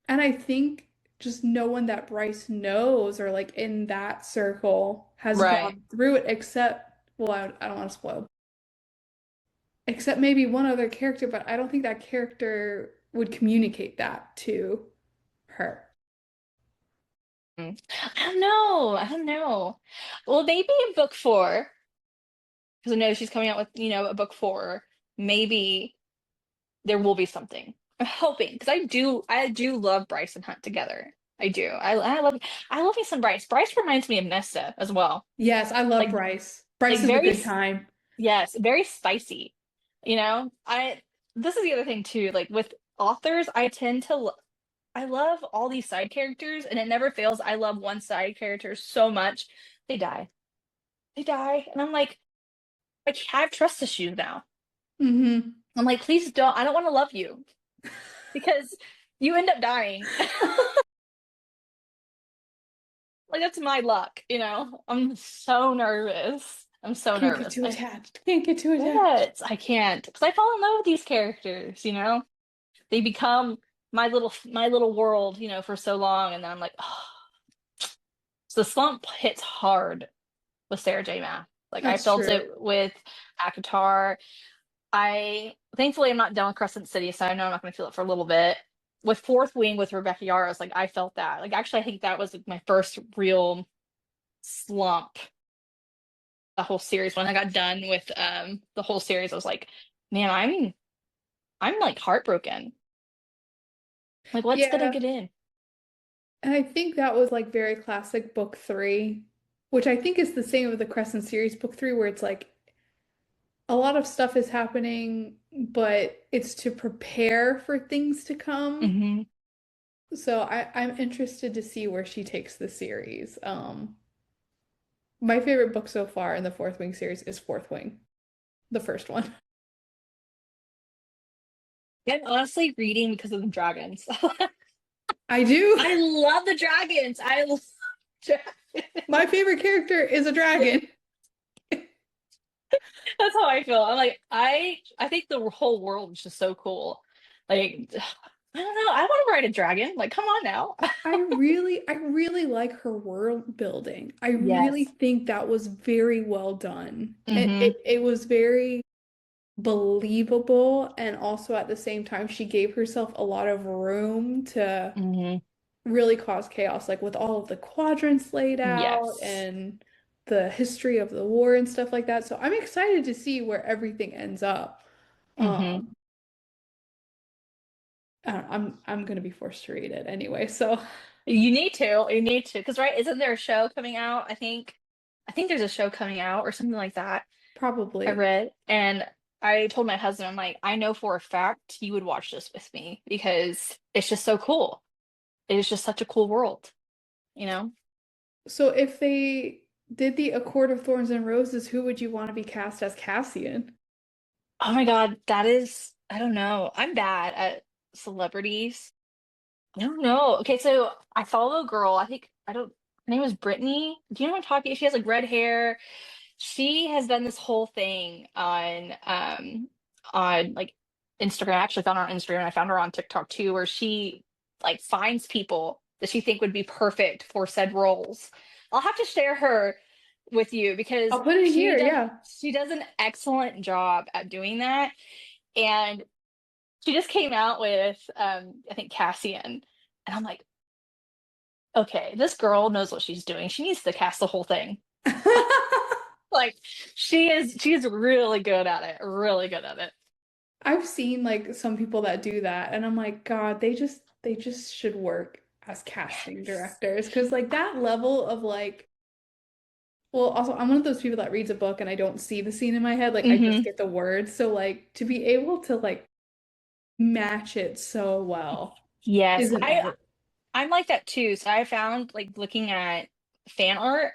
And I think just no one that Bryce knows or like in that circle has Right. gone through it except, well, I don't want to spoil, except maybe one other character, but I don't think that character would communicate that to her. Mm. I don't know. I don't know. Well, maybe in book four, because I know she's coming out with, a book four, maybe there will be something. I'm hoping because I do love Bryce and Hunt together. I do. I love me some Bryce. Bryce reminds me of Nesta as well. Yes, I love Like Bryce. like Bryce is a very good time. yes, very spicy. I this is the other thing too. Like with authors, I love all these side characters, and it never fails. I love one side character so much. They die. They die, and I'm like, I have trust issues now. Hmm. I'm like, please don't. I don't want to love you because you end up dying. Like that's my luck. I'm so nervous. I'm so Can't get nervous. too I attached. Can't get too attached. can't. I can't because I fall in love with these characters. They become my little world for so long, and then I'm like, oh. So the slump hits hard with Sarah J. Maas. Like I That's felt true. it with ACOTAR. I thankfully I'm not done with Crescent City, so I know I'm not going to feel it for a little bit. With Fourth Wing with Rebecca Yarros, like I felt that. Like actually, I think that was like, my first real slump. The whole series when I got done with the whole series, I was like, man, I'm like heartbroken. Like what's gonna Yeah. get in? And I think that was like very classic book three, which I think is the same with the Crescent series book three, where it's like a lot of stuff is happening, but it's to prepare for things to come. Hmm. So I'm interested to see where she takes the series. My favorite book so far in the Fourth Wing series is Fourth Wing, the first one. I'm honestly reading because of the dragons. I do. I love the dragons. I love dragons. My favorite character is a dragon. That's how I feel. I'm like, I think the whole world is just so cool. Like, I don't know. I want to ride a dragon. Like, come on now. I really like her world building. I really Yes. think that was very well done. It, Hmm. it, it was very believable, and also at the same time, she gave herself a lot of room to Hmm. really cause chaos, like with all of the quadrants laid out Yes. and the history of the war and stuff like that. So I'm excited to see where everything ends up. Mm-hmm. Um, I'm gonna be forced to read it anyway, so You need to. You need to. Because, right, isn't there a show coming out? I think there's a show coming out or something like that. I probably. read. And I told my husband, I'm like, I know for a fact you would watch this with me because it's just so cool. It is just such a cool world, you know? So if they did the A Court of Thorns and Roses, who would you want to be cast as Cassian? Oh my God, that is, I don't know. I'm bad at celebrities. I don't know. Okay, so I follow a girl. I don't, her name was Brittany. Do you know what I'm talking? She has like red hair. She has done this whole thing on like Instagram. I actually found her on Instagram and I found her on TikTok too, where she like finds people that she think would be perfect for said roles. I'll have to share her with you because I'll put it here, yeah. she does an excellent job at doing that. And she just came out with I think Cassian. And I'm like, okay, this girl knows what she's doing. She needs to cast the whole thing. Like she's really good at it. Really good at it. I've seen like some people that do that, and I'm like, God, they just should work as casting Yes. directors because like that level of like, well, also I'm one of those people that reads a book and I don't see the scene in my head, like I just Hmm. get the words. So like to be able to like match it so well Yes. is an art. I'm like that too. So I found like looking at fan art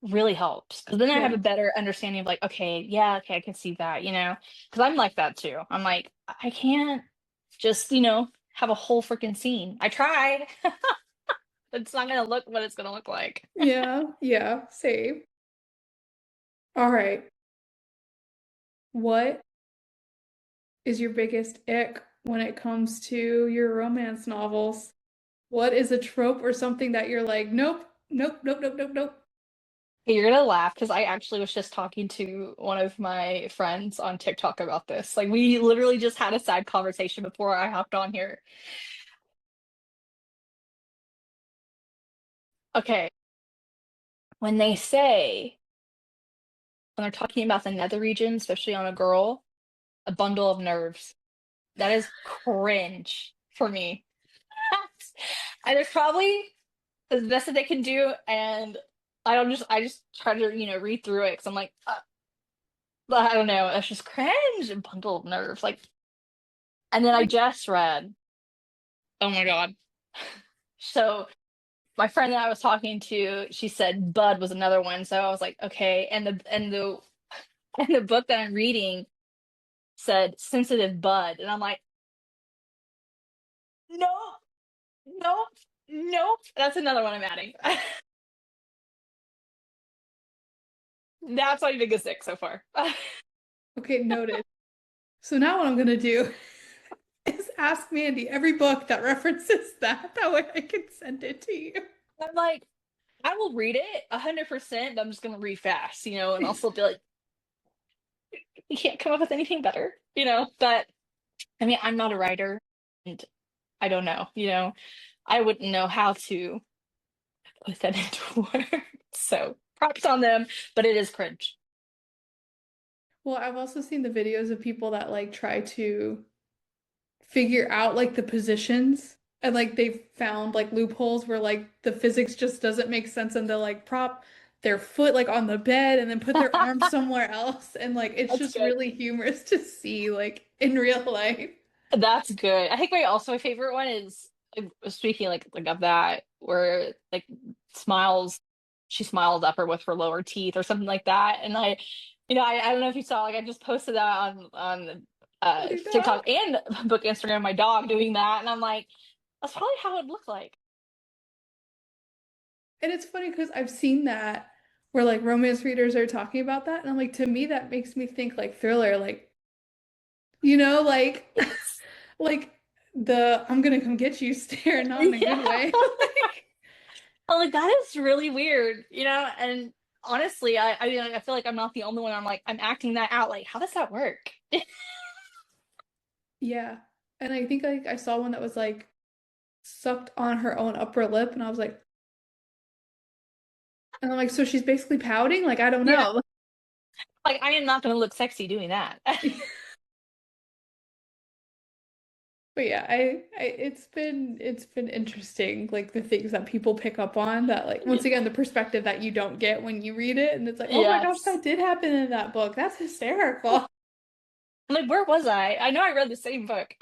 really helps because then I have Yeah. a better understanding of like, okay, yeah, okay, I can see that, you know, because I'm like that too. I'm like, I can't just, have a whole freaking scene. I tried. It's not gonna look what it's gonna look like. Yeah, yeah, same. All right. What is your biggest ick when it comes to your romance novels? What is a trope or something that you're like, nope, nope, nope, nope, nope, nope? You're gonna laugh because I actually was just talking to one of my friends on TikTok about this. Like we literally just had a side conversation before I hopped on here. Okay, when they say when they're talking about the nether region, especially on a girl, a bundle of nerves. That is cringe for me. And there's probably the best that they can do, and I just try to read through it because I'm like, I don't know, it's just cringe and bundle of nerves. Like, and then I Like, just read. Oh my God. So my friend that I was talking to, she said Bud was another one. So I was like, okay. And the book that I'm reading said Sensitive Bud. And I'm like, no, no, no. That's another one I'm adding. That's my biggest ick so far. okay, noted. So now what I'm gonna do is ask Mandy every book that references that. That way I can send it to you. I'm like, I will read it 100%. But I'm just gonna read fast, and also be like, you can't come up with anything better, But I mean, I'm not a writer, and I don't know, I wouldn't know how to put that into words. So props on them, but it is cringe. Well, I've also seen the videos of people that like try to figure out like the positions and like they found like loopholes where like the physics just doesn't make sense and they'll like prop their foot like on the bed and then put their arm somewhere else and like it's That's just good. really humorous to see like in real life. That's good. I think my favorite one is speaking like of that where like smiles she smiles upper with her lower teeth or something like that. And I don't know if you saw like I just posted that on Oh my God. TikTok and book Instagram my dog doing that and I'm like that's probably how it would look like. And it's funny because I've seen that where like romance readers are talking about that and I'm like to me that makes me think like thriller like like Yes. like the I'm gonna come get you stare not in a good Yeah. way. Like I'm like that is really weird, and honestly I feel like I'm not the only one. I'm like I'm acting that out. Like how does that work? yeah. And I think like I saw one that was like sucked on her own upper lip and I was like and I'm like so she's basically pouting? Like I don't Yeah. know. Like I am not going to look sexy doing that. But yeah, it's been interesting, like the things that people pick up on that, like once again, the perspective that you don't get when you read it, and it's like, oh my gosh, Yes. that did happen in that book. That's hysterical. I'm like, where was I? I know I read the same book.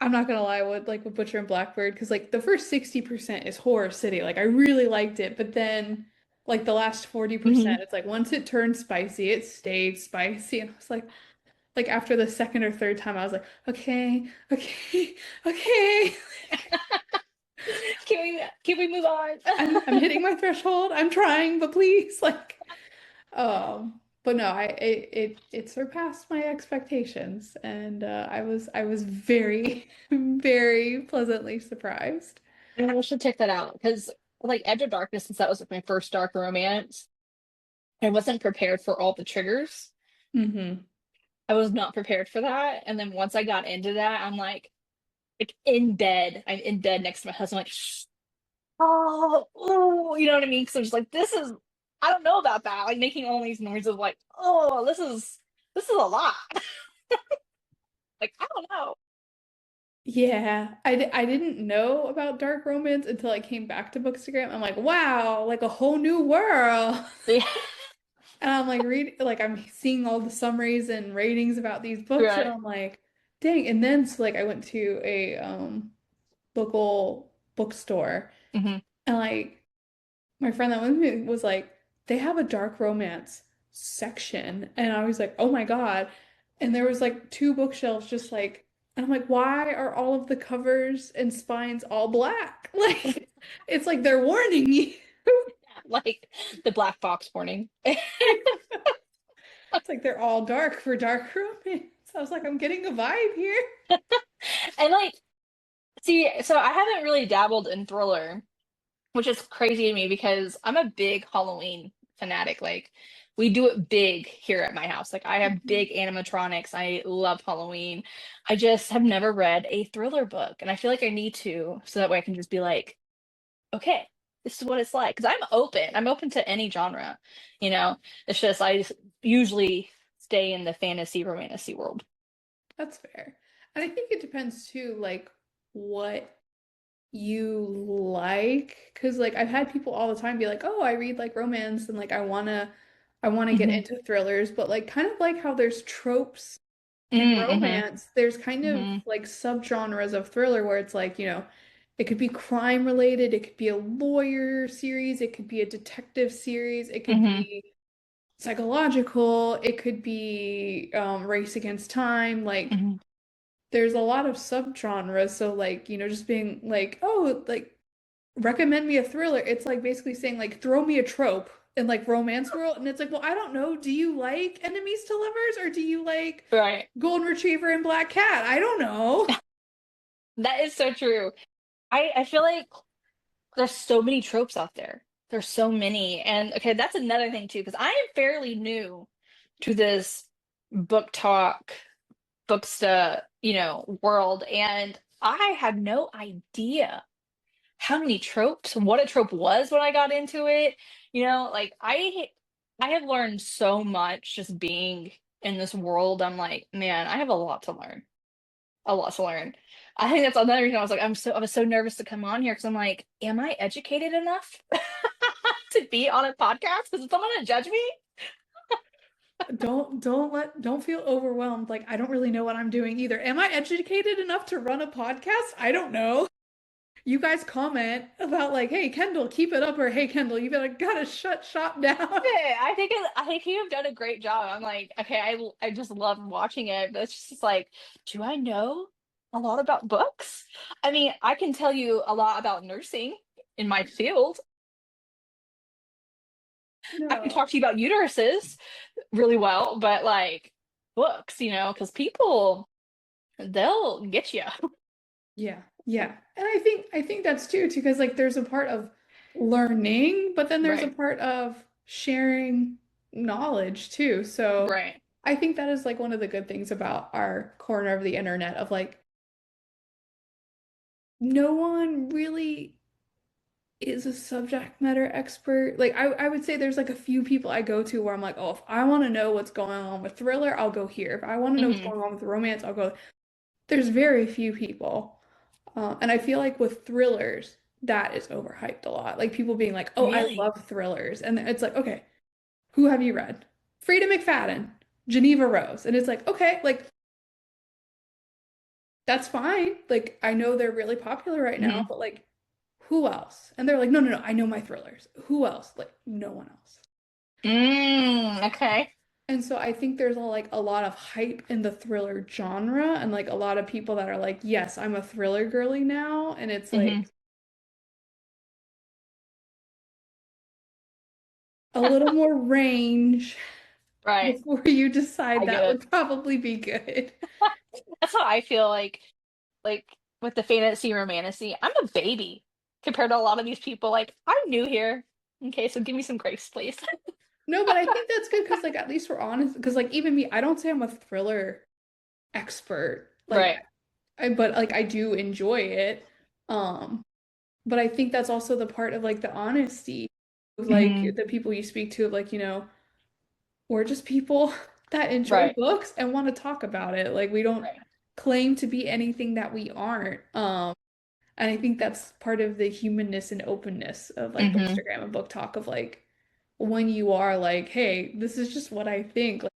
I'm not gonna lie, with Butcher and Blackbird, because like the first 60% is Horror City. Like I really liked it, but then like the last 40%, Hmm. it's like once it turned spicy, it stayed spicy. And I was like after the second or third time, I was like, okay, okay, okay. Can we move on? I'm hitting my threshold. I'm trying, but please, like, but no, it surpassed my expectations, and I was very, very pleasantly surprised. I should check that out because like Edge of Darkness, since that was like my first dark romance, I wasn't prepared for all the triggers. Hmm. I was not prepared for that. And then once I got into that, I'm like in bed. I'm in bed next to my husband, like, oh, oh, you know what I mean? Because I'm just like, this is, I don't know about that. Like making all these noises, like, oh, this is a lot. Like, I don't know. Yeah, I didn't know about dark romance until I came back to Bookstagram. I'm like, wow, like a whole new world. Yeah. And I'm like I'm seeing all the summaries and ratings about these books, and Right. I'm like, dang. And then so like I went to a local bookstore, Hmm. and like my friend that was with me was like, they have a dark romance section, and I was like, oh my God. And there was like two bookshelves just like, and I'm like, why are all of the covers and spines all black? Like it's like they're warning you. Like the black box warning. It's like they're all dark for dark romance. I was like, I'm getting a vibe here. And like, see, so I haven't really dabbled in thriller, which is crazy to me because I'm a big Halloween fanatic. Like, we do it big here at my house. Like, I have Mhm. big animatronics. I love Halloween. I just have never read a thriller book, and I feel like I need to, so that way I can just be like, okay, this is what it's like. Because I'm open. I'm open to any genre. You know, it's just usually stay in the fantasy romantasy world. That's fair. And I think it depends too, like what you like. Because like I've had people all the time be like, oh, I read like romance and like I wanna get Hmm. into thrillers, but like kind of like how there's tropes in Mm-hmm. romance, there's kind of Hmm. like subgenres of thriller where it's like, it could be crime related, it could be a lawyer series, it could be a detective series, it could Hmm. be psychological, it could be race against time. Like Hmm. there's a lot of subgenres. So like, just being like, oh, like recommend me a thriller. It's like basically saying like throw me a trope in like romance world. And it's like, well, I don't know. Do you like enemies to lovers or do you like Right. golden retriever and black cat? I don't know. That is so true. I feel like there's so many tropes out there. There's so many. And okay, that's another thing too, because I am fairly new to this book talk, booksta, world, and I had no idea how many tropes, what a trope was when I got into it. Like I have learned so much just being in this world. I'm like, man, I have a lot to learn. A lot to learn. I think that's another reason I was like, I was so nervous to come on here because I'm like, am I educated enough to be on a podcast? Is someone gonna judge me? Don't feel overwhelmed. Like I don't really know what I'm doing either. Am I educated enough to run a podcast? I don't know. You guys comment about like, hey Kendall, keep it up, or hey Kendall, you gotta shut shop down. Yeah, I think you have done a great job. I'm like, okay, I just love watching it, but it's just like, do I know a lot about books? I mean, I can tell you a lot about nursing in my field. I can No. talk to you about uteruses really well, but like books, because people they'll get you. Yeah, yeah. And I think that's too, because like there's a part of learning, but then there's a Right, part of sharing knowledge too. So right. I think that is like one of the good things about our corner of the internet of like no one really is a subject matter expert. Like I would say there's like a few people I go to where I'm like, oh, if I want to know what's going on with thriller, I'll go here. If I want to know what's Hmm. going on with romance, I'll go. there's very few people. And I feel like with thrillers, that is overhyped a lot. Like people being like, "Oh, I Really? love thrillers." And it's like, "Okay, who have you read?" Frida McFadden, Geneva Rose. And it's like, "Okay, like that's fine. Like I know they're really popular right now, Hmm. but like who else?" And they're like, "No, no, no, I know my thrillers. Who else?" Like no one else. Okay. And so I think there's like a lot of hype in the thriller genre and like a lot of people that are like, "Yes, I'm a thriller girly now." And it's Hmm. like a little more range Right. before you decide I get that it. would probably be good. That's how I feel like with the fantasy romantasy. I'm a baby compared to a lot of these people. Like, I'm new here. Okay, so give me some grace, please. No, but I think that's good because like at least we're honest. Because like even me, I don't say I'm a thriller expert. Like Right. but like I do enjoy it. Um, but I think that's also the part of like the honesty of like Hmm. the people you speak to of like, we're just people that enjoy Right. books and want to talk about it. Like we don't Right. claim to be anything that we aren't. And I think that's part of the humanness and openness of like Hmm. Bookstagram and Book Talk of like when you are like, hey, this is just what I think. Like,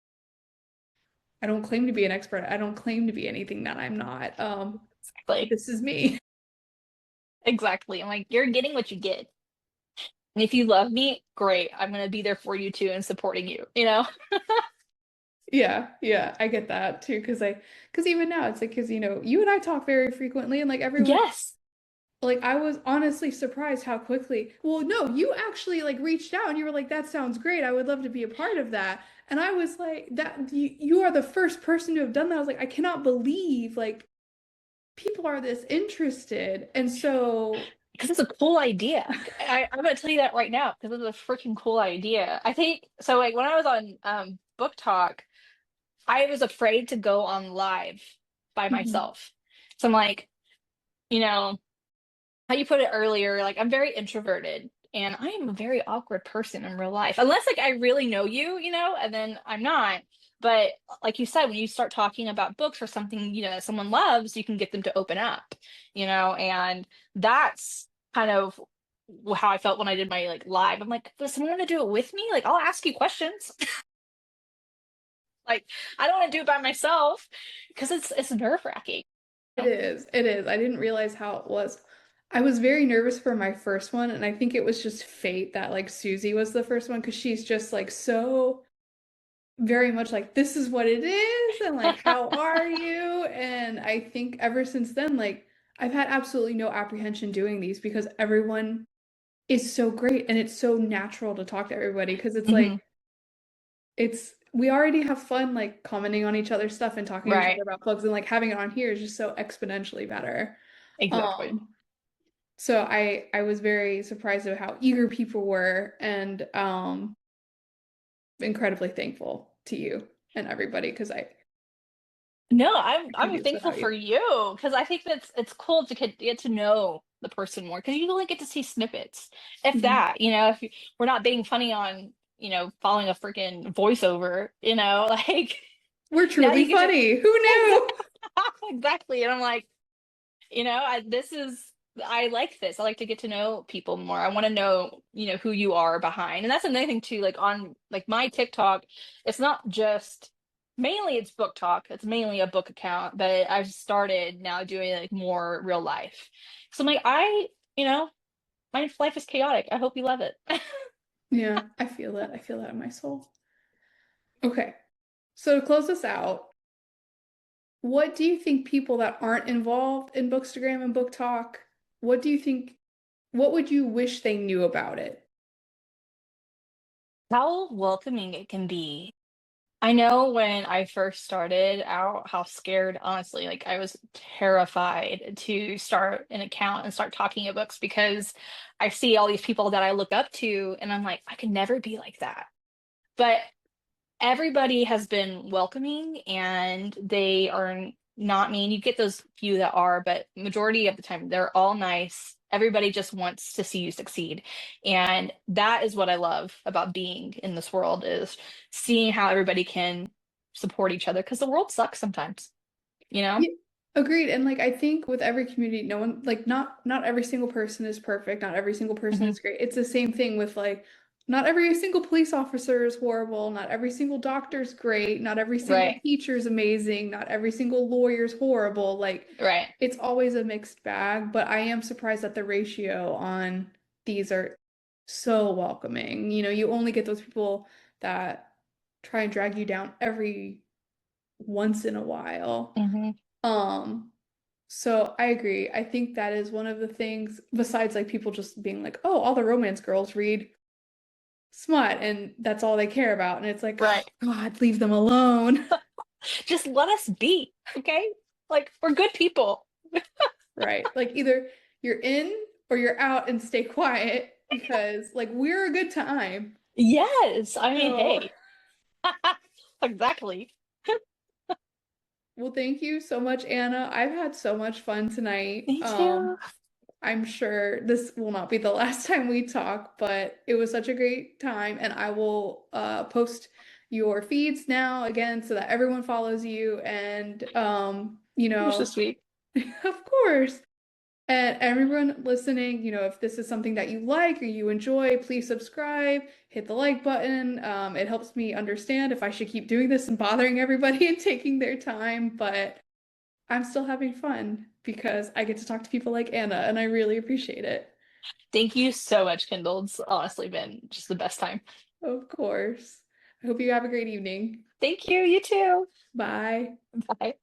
I don't claim to be an expert. I don't claim to be anything that I'm not. Exactly. This is me. Exactly. I'm like, you're getting what you get. And if you love me, great. I'm gonna be there for you too and supporting you, you know? Yeah, yeah, I get that too. Because even now it's like, because you and I talk very frequently, and like everyone, Yes. like I was honestly surprised how quickly. Well, no, you actually like reached out and you were like, "That sounds great. I would love to be a part of that." And I was like, "That you are the first person to have done that." I was like, "I cannot believe like people are this interested." And so, Because it's a cool idea. I'm gonna tell you that right now because it's a freaking cool idea. I think so. Like when I was on Book Talk, I was afraid to go on live by mhm. myself. So I'm like, you know, how you put it earlier, like I'm very introverted and I am a very awkward person in real life. Unless like I really know you, and then I'm not. But like you said, when you start talking about books or something, that someone loves, you can get them to open up, and that's kind of how I felt when I did my like live. I'm like, does someone want to do it with me? Like, I'll ask you questions. Like, I don't want to do it by myself because it's nerve-wracking. It is. It is. I didn't realize how it was. I was very nervous for my first one, and I think it was just fate that like Susie was the first one because she's just like so very much like this is what it is and like how are you? And I think ever since then, like I've had absolutely no apprehension doing these because everyone is so great and it's so natural to talk to everybody because it's like Hmm. we already have fun like commenting on each other's stuff and talking to each other Right. about books and like having it on here is just so exponentially better. Exactly. Um, so I was very surprised at how eager people were and incredibly thankful to you and everybody because No, I couldn't I'm do this thankful without you. for you because I think that's it's cool to get to know the person more because you only get to see snippets, if Mhm. that, if we're not being funny on, following a freaking voiceover, like We're now truly you get to funny. Who knew? exactly, and I'm like, this is I like this. I like to get to know people more. I want to know, who you are behind. And that's another thing too, like on like my TikTok, it's not just mainly it's book talk. It's mainly a book account, but I've started now doing like more real life. So I'm like, my life is chaotic. I hope you love it. Yeah, I feel that. I feel that in my soul. Okay. So to close this out, what do you think people that aren't involved in Bookstagram and Book Talk, what do you think, what would you wish they knew about it? How welcoming it can be. I know when I first started out, how scared, honestly, like I was terrified to start an account and start talking about books because I see all these people that I look up to, and I'm like, I could never be like that. But everybody has been welcoming and they are not mean. You get those few that are, but majority of the time they're all nice. Everybody just wants to see you succeed. And that is what I love about being in this world is seeing how everybody can support each other because the world sucks sometimes, you know? Yeah. Agreed. And like I think with every community, no one like not every single person is perfect, not every single person Hmm. is great. It's the same thing with like not every single police officer is horrible, not every single doctor is great, not every single Right. teacher is amazing, not every single lawyer is horrible. Like Right. it's always a mixed bag, but I am surprised that the ratio on these are so welcoming. You know, you only get those people that try and drag you down every once in a while. Hmm. Um, so I agree. I think that is one of the things, besides like people just being like, oh, all the romance girls read smut and that's all they care about. And it's like, oh Right. God, leave them alone. Just let us be, okay? Like, we're good people. Right. Like either you're in or you're out and stay quiet because like we're a good time. Yes. I mean, So, hey. Exactly. well, thank you so much, Anna. I've had so much fun tonight. Me too. I'm sure this will not be the last time we talk, but it was such a great time, and I will post your feeds now again so that everyone follows you and you You're so know, sweet. of course. And everyone listening, you know, if this is something that you like or you enjoy, please subscribe, hit the like button. It helps me understand if I should keep doing this and bothering everybody and taking their time, but I'm still having fun because I get to talk to people like Anna, and I really appreciate it. Thank you so much, Kindle. It's honestly been just the best time. Of course. I hope you have a great evening. Thank you. You too. Bye. Bye.